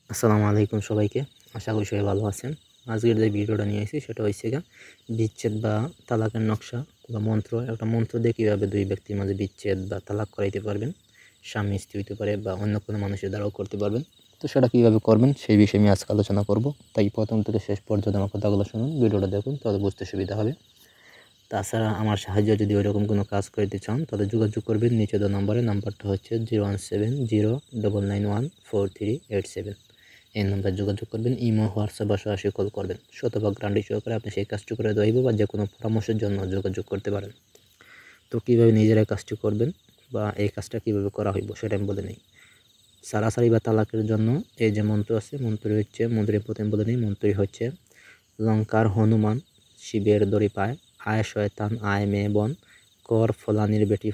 আসসালামু আলাইকুম সবাইকে। আশা করি সবাই ভালো আছেন। আজকের যে ভিডিওটা নিয়ে এসেছি সেটা হচ্ছে বিচ্ছেদ বা তালাকের নকশা বা মন্ত্র। একটা মন্ত্র দিয়ে কীভাবে দুই ব্যক্তির মাঝে বিচ্ছেদ বা তালাক করাইতে পারবেন, স্বামী স্ত্রী হইতে পারে বা অন্য কোনো মানুষের দ্বারাও করতে পারবেন। তো সেটা কীভাবে করবেন সেই বিষয়ে আমি আজকে আলোচনা করব। তাই প্রথম থেকে শেষ পর্যন্ত আমার কথাগুলো শুনুন, ভিডিওটা দেখুন, তাহলে বুঝতে সুবিধা হবে। তাছাড়া আমার সাহায্য যদি ওইরকম কোনো কাজ করতে চান তাহলে যোগাযোগ করবেন নিচে দেওয়া নম্বরে। নাম্বারটা হচ্ছে 01709914387। এই নাম্বারে যোগাযোগ করবেন। ইমো, হোয়াটসঅ্যাপ বা সরাসরি কল করবেন। শতভাগ গ্যারান্টি সহকারে আপনি সেই কাজটি করে দেওয়া হইব বা যে কোনো পরামর্শের জন্য যোগাযোগ করতে পারেন। তো কীভাবে নিজেরাই কাজটি করবেন বা এই কাজটা কীভাবে করা হইব সেটা আমি বলে নিই। সারাসারি বা তালাকের জন্য এই যে মন্ত্র আছে, মন্ত্রী প্রথম বলে নিই। মন্ত্রী হচ্ছে লঙ্কার হনুমান শিবের দড়ি পায়, আয় শয়তান আয় মেয়ে বন, কর ফলানির বেটি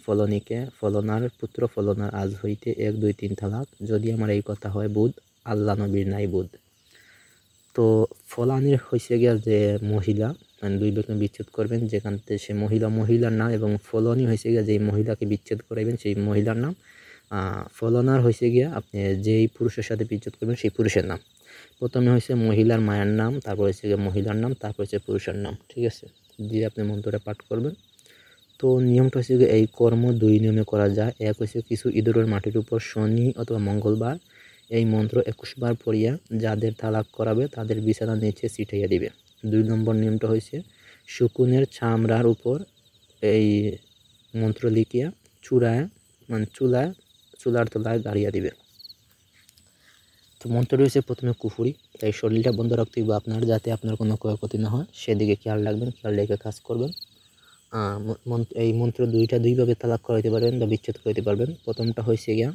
ফলনীকে, ফলনার পুত্র ফলনার আজ হইতে 1 2 3 তালাক, যদি আমার এই কথা হয় বুধ, আল্লাহ নবীর নাই বুধ। তো ফলানির হয়েছে গিয়া যে মহিলা, মানে দুই ব্যক্তি বিচ্ছেদ করবেন যেখান থেকে সে মহিলার নাম, এবং ফলনী হয়েছে গিয়া যেই মহিলাকে বিচ্ছেদ করাইবেন সেই মহিলার নাম। ফলনার হয়েছে গিয়া আপনি যেই পুরুষের সাথে বিচ্ছেদ করবেন সেই পুরুষের নাম। প্রথমে হয়েছে মহিলার মায়ের নাম, তারপর হচ্ছে গিয়ে মহিলার নাম, তারপর হচ্ছে পুরুষের নাম। ঠিক আছে, দিয়ে আপনি মন্ত্রটা পাঠ করবেন। তো নিয়মটা হচ্ছে যে এই কর্ম 2 নিয়মে করা যায়। এক হচ্ছে কিছু ইঁদুরের মাটির উপর শনি অথবা মঙ্গলবার এই মন্ত্র 21 বার পড়িয়া যাদের তালাক করাবে তাদের বিছানার নিচে ছিটাইয়া দিবে। 2 নম্বর নিয়মটা হয়েছে শকুনের চামড়ার উপর এই মন্ত্র লিখিয়া চূড়ায়, মানে চুলার তলায় গাড়িয়া দিবে। তো মন্ত্রটি হচ্ছে প্রথমে কুফুরি, তাই শরীরটা বন্ধ রাখতে হবে আপনার, যাতে আপনার কোনো ক্ষয়ক্ষতি না হয় সেদিকে খেয়াল রাখবেন। খেয়াল রেখে কাজ করবেন। এই মন্ত্র দুইভাবে তালাক করাইতে পারবেন বা বিচ্ছেদ করাইতে পারবেন। প্রথমটা হয়েছে গিয়া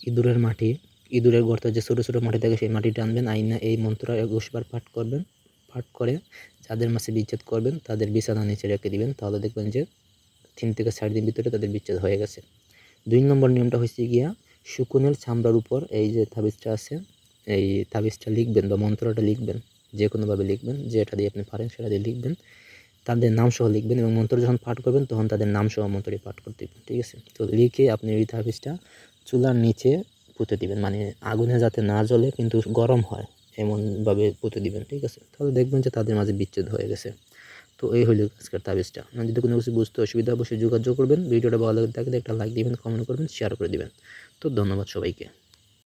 ইঁদুরের মাটি, ইঁদুরের গর্তে যে ছোটো ছোটো মাটি থাকে সেই মাটিটা আনবেন, আইনা এই মন্ত্র 21 বার পাঠ করবেন। পাঠ করে যাদের মাঝে বিচ্ছেদ করবেন তাদের বিছানা নিচে রেখে দিবেন, তাহলে দেখবেন যে 3 থেকে 4 দিন ভিতরে তাদের বিচ্ছেদ হয়ে গেছে। 2 নম্বর নিয়মটা হচ্ছে গিয়া শকুনের চামড়ার উপর এই যে তাবিজটা আছে, এই তাবিজটা লিখবেন বা মন্ত্রটা লিখবেন, যে কোনোভাবে লিখবেন, যেটা দিয়ে আপনি পারেন সেটা দিয়ে লিখবেন, তাদের নাম সহ লিখবেন, এবং মন্ত্র যখন পাঠ করবেন তখন তাদের নাম সহ মন্ত্রটি পাঠ করতে দিবেন। ঠিক আছে, তো লিখে আপনি এই তাবিজটা চুলার নিচে পুঁতে দিবেন, মানে আগুনে যাতে না জ্বলে কিন্তু গরম হয় এমনভাবে পুঁতে দিবেন। ঠিক আছে, তাহলে দেখবেন যে তাদের মাঝে বিচ্ছেদ হয়ে গেছে। তো এই হলো আজকের তাবিজটা। যদি কোনো কিছু বুঝতে অসুবিধা অবশ্যই যোগাযোগ করবেন। ভিডিওটা ভালো লাগে থাকলে একটা লাইক দিবেন, কমেন্ট করবেন, শেয়ার করে দিবেন। তো ধন্যবাদ সবাইকে।